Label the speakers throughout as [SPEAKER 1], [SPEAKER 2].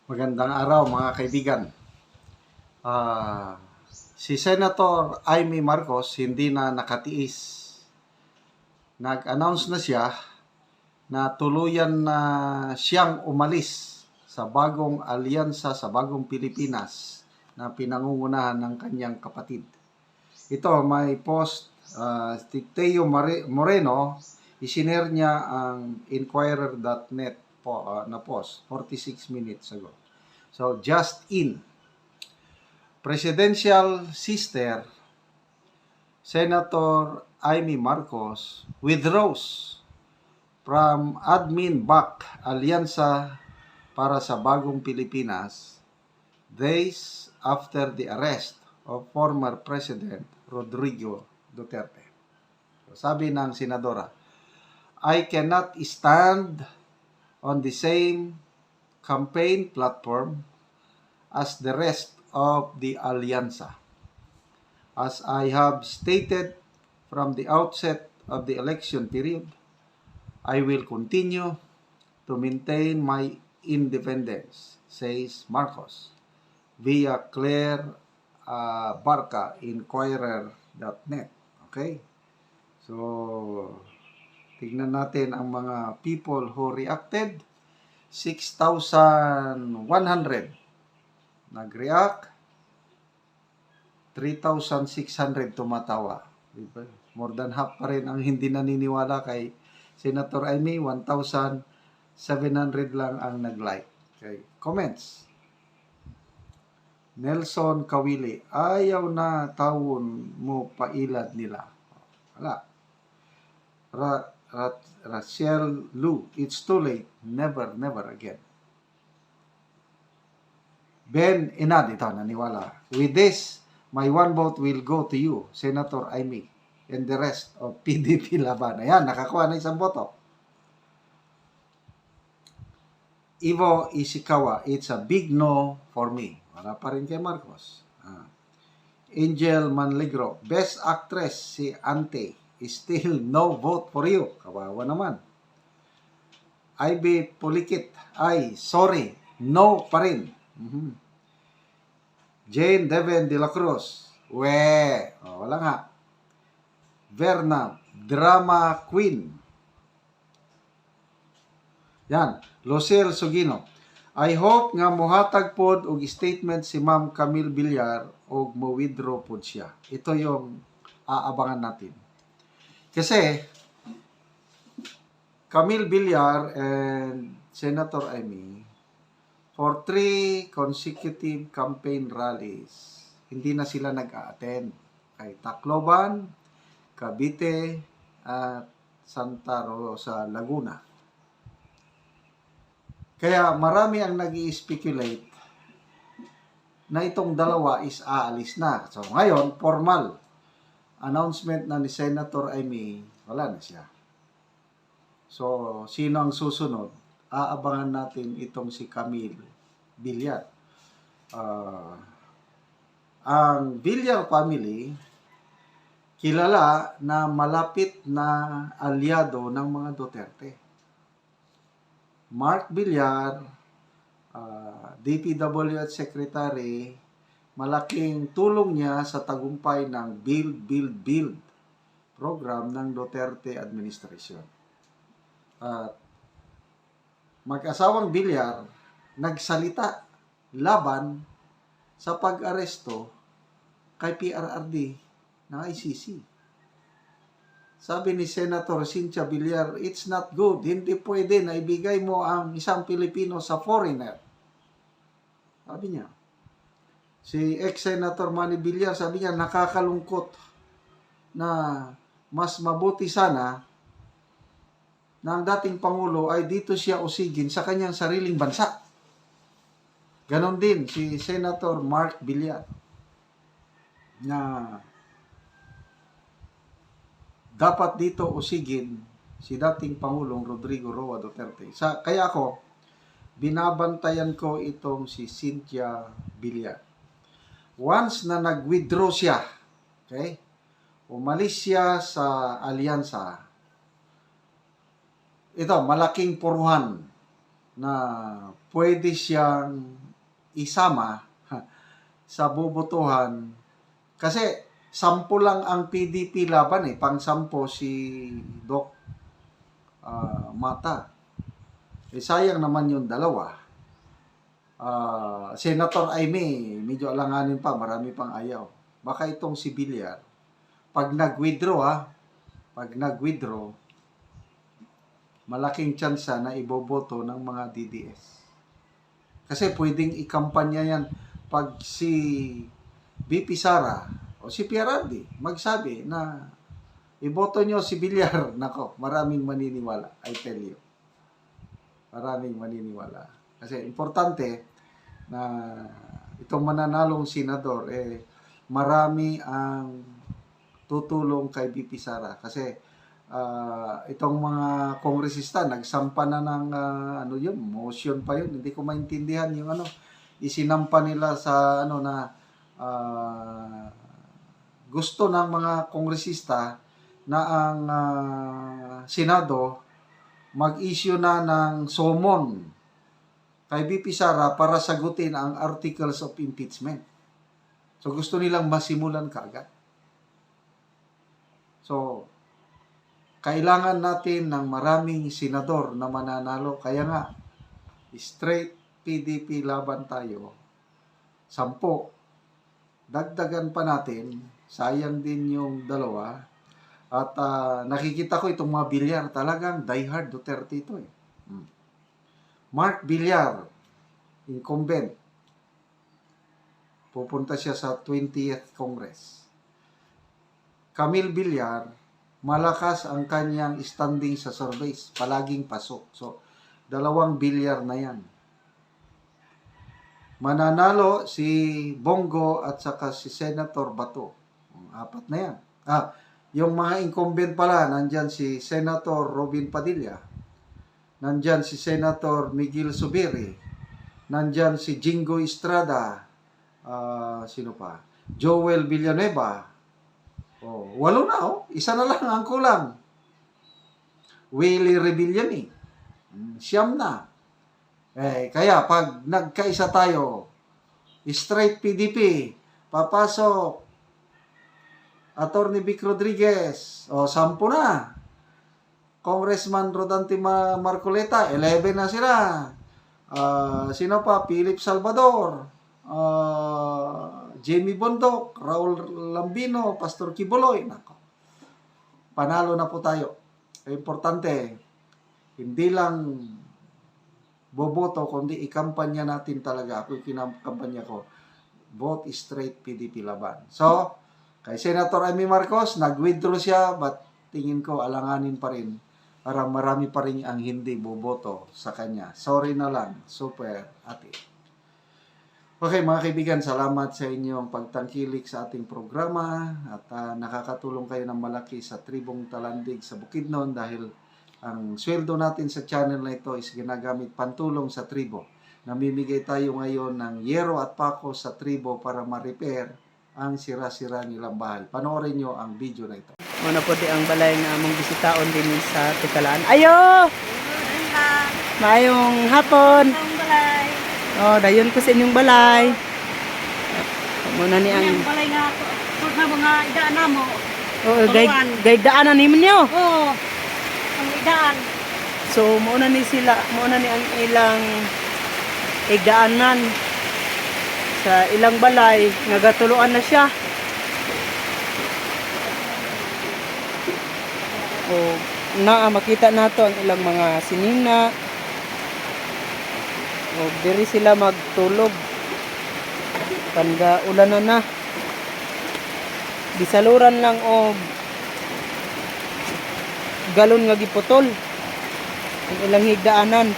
[SPEAKER 1] Magandang araw mga kaibigan. Si Senator Amy Marcos hindi na nakatiis. Nag-announce na siya na tuluyan na siyang umalis sa bagong alyansa sa bagong Pilipinas na pinangungunahan ng kanyang kapatid. Ito may post, Teo Moreno, isinare niya ang Inquirer.net na post 46 minutes ago. So, just in. Presidential sister, Senator Amy Marcos, withdraws from admin-backed alyansa para sa bagong Pilipinas days after the arrest of former President Rodrigo Duterte. Sabi ng senadora, I cannot stand on the same campaign platform as the rest of the alyansa. As I have stated from the outset of the election period, I will continue to maintain my independence, says Marcos, via Claire Barca, Inquirer.net. Okay? So, tignan natin ang mga people who reacted. 6,100 nag-react, 3,600 tumatawa. Diba? More than half pa rin ang hindi naniniwala kay Senator Amy. 1,700 lang ang nag-like. Okay. Comments. Nelson Kawili, ayaw na tawon mo pailad nila. Wala. Rachel Lu, it's too late. Never, never again. Ben Inad, ito, naniwala. With this, my one vote will go to you, Senator Amy, and the rest of PDP laban. Ayan, nakakuha na isang boto. Ivo Ishikawa, it's a big no for me. Wala pa rin kay Marcos. Angel Manligro, best actress si Ante, still no vote for you. Kawawa naman. IB Pulikit, ay, sorry, no pa rin. Jane Deven de la Cruz, wala nga. Verna, drama queen. Yan, Lucille Sugino, I hope nga mohatag pod og statement si Ma'am Camille Villar og mo-withdraw pod siya. Ito yung aabangan natin. Kasi Camille Villar and Senator Amy, for 3 consecutive campaign rallies, hindi na sila nag-a-attend kay Tacloban, Cavite, at Santa Rosa, Laguna. Kaya marami ang nag-i-speculate na itong dalawa is aalis na. So ngayon, formal announcement na ni Senator Amy, wala na siya. So, sino ang susunod? Aabangan natin itong si Camille Villar. Ang Villar family, kilala na malapit na aliado ng mga Duterte. Mark Villar, DPWH Secretary, malaking tulong niya sa tagumpay ng Build program ng Duterte administration. Mag-asawang Villar nagsalita laban sa pag-aresto kay PRRD ng ICC. Sabi ni Senator Cynthia Villar, it's not good. Hindi pwede na ibigay mo ang isang Pilipino sa foreigner. Sabi niya. Si ex-Senator Manny Villar, sabi niya, nakakalungkot na mas mabuti sana na ang dating Pangulo ay dito siya usigin sa kanyang sariling bansa. Ganon din si Senator Mark Villar na dapat dito usigin si dating Pangulong Rodrigo Roa Duterte. Kaya ako, binabantayan ko itong si Cynthia Villar. Once na nag-withdraw siya, okay, umalis siya sa alyansa, ito, malaking puruhan na pwede siyang isama sa bobotohan kasi 10 lang ang PDP laban pang-10 si Doc Mata. Sayang naman yung dalawa. Senator Aimee, medyo alanganin pa, marami pang ayaw. Baka itong si Villar, pag nag-withdraw, malaking tsansa na iboboto ng mga DDS. Kasi pwedeng ikampanya yan pag si BP Sara o si Pierardi magsabi na iboto nyo si Villar. Nako, maraming maniniwala. I tell you. Maraming maniniwala. Kasi importante na itong mananalong senador, marami ang tutulong kay BP Sara. Kasi itong mga kongresista nagsampa na ng motion pa yun, hindi ko maintindihan yung isinampa nila sa gusto ng mga kongresista na ang Senado mag-issue na ng summon kay BP Sara para sagutin ang articles of impeachment. So gusto nilang masimulan kaagad. So kailangan natin ng maraming senador na mananalo. Kaya nga, straight PDP laban tayo. 10. Dagdagan pa natin. Sayang din yung 2. At nakikita ko itong mga Villar. Talagang diehard Duterte ito Mark Villar, incumbent. Pupunta siya sa 20th Congress. Camille Villar, malakas ang kanyang standing sa surveys. Palaging pasok. So, 2 Villar na yan. Mananalo si Bongo at saka si Senator Bato. 4 na yan. Yung mga incumbent pala, nandyan si Senator Robin Padilla. Nandyan si Senator Miguel Zubiri. Nandyan si Jingo Estrada. Sino pa? Joel Villanueva. 8 na Isa na lang ang kulang. Willie Rebilloni. 9 na. Kaya pag nagkaisa tayo, straight PDP, papasok Attorney Vic Rodriguez, 10 na. Congressman Rodante Marcoleta, 11 na sila. Sino pa? Philip Salvador, Jamie Bondok, Raul Lambino, Pastor Kibuloy. Nako. Panalo na po tayo. Importante, hindi lang boboto, kundi ikampanya natin talaga. Ako yung kinakampanya ko. Vote straight PDP laban. So, kay Senator Amy Marcos, nag-withdraw siya, but tingin ko alanganin pa rin. Para marami pa rin ang hindi boboto sa kanya. Sorry na lang. Super ate. Okay mga kaibigan, salamat sa inyong pagtangkilik sa ating programa at nakakatulong kayo ng malaki sa Tribong Talandig sa Bukidnon dahil ang sweldo natin sa channel na ito is ginagamit pantulong sa tribo. Namimigay tayo ngayon ng yero at pako sa tribo para ma-repair ang sira-sira nilang bahay. Panoorin nyo ang video na ito.
[SPEAKER 2] Muna po di ang balay na among bisitaon din sa Tikalaan. Ayo! Maayong hapon! Dayon ko sa inyong balay. Muna ni ang
[SPEAKER 3] balay nga na mga idaan na mo.
[SPEAKER 2] Gaydaanan ninyo.
[SPEAKER 3] Ang idaan.
[SPEAKER 2] So muna ni ang ilang igdaanan sa ilang balay, nagatuluan na siya. Makita nato ang ilang mga sinina. Diri sila magtulog. Panda ulanan na. Bisaluran lang galon nga giputol. Ang ilang higdaanan.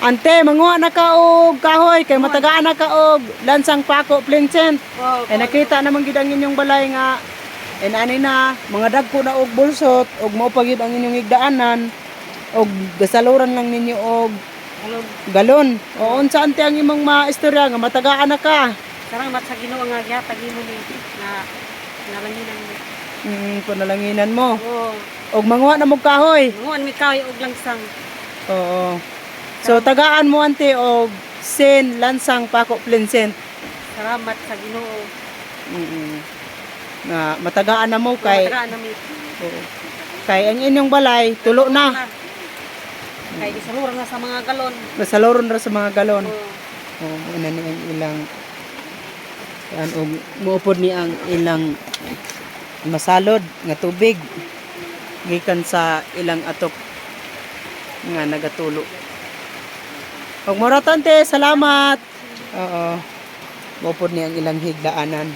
[SPEAKER 2] Ante, manguha na ka og kahoy kay matagaan na ka og lansang pako, plincent. Nakita naman gid ang inyong balay nga And ani na, mga dagko na og bulsot, og mao pa gyud ang inyong igdaanan, og gasaluran lang ninyo og
[SPEAKER 3] Alon,
[SPEAKER 2] galon. O unsa ante ang imong maistorya nga matagaan na ka?
[SPEAKER 3] salamat sa Ginoo nga gihatag imo ni na nalanginan mo.
[SPEAKER 2] Panalanginan mo.
[SPEAKER 3] Oo.
[SPEAKER 2] Og manguha na mog kahoy.
[SPEAKER 3] Nguan mi kahoy og langsang.
[SPEAKER 2] Oo. So tagaan mo ante og sen lansang pako plinsent.
[SPEAKER 3] Salamat sa Ginoo.
[SPEAKER 2] Na matagaan na mo kay
[SPEAKER 3] Matagaan nami.
[SPEAKER 2] oo. Kay ang inyong balay tulo na.
[SPEAKER 3] Kay isaluran na sa mga galon.
[SPEAKER 2] Nasaloron ra sa mga galon.
[SPEAKER 3] Oo.
[SPEAKER 2] Oh, ina ni ang ilang yan og muupod ni ang ilang masalod nga tubig gikan sa ilang atok nga nagatulo. Og moratante, salamat. Oo. Muupod ni ang ilang higdaanan.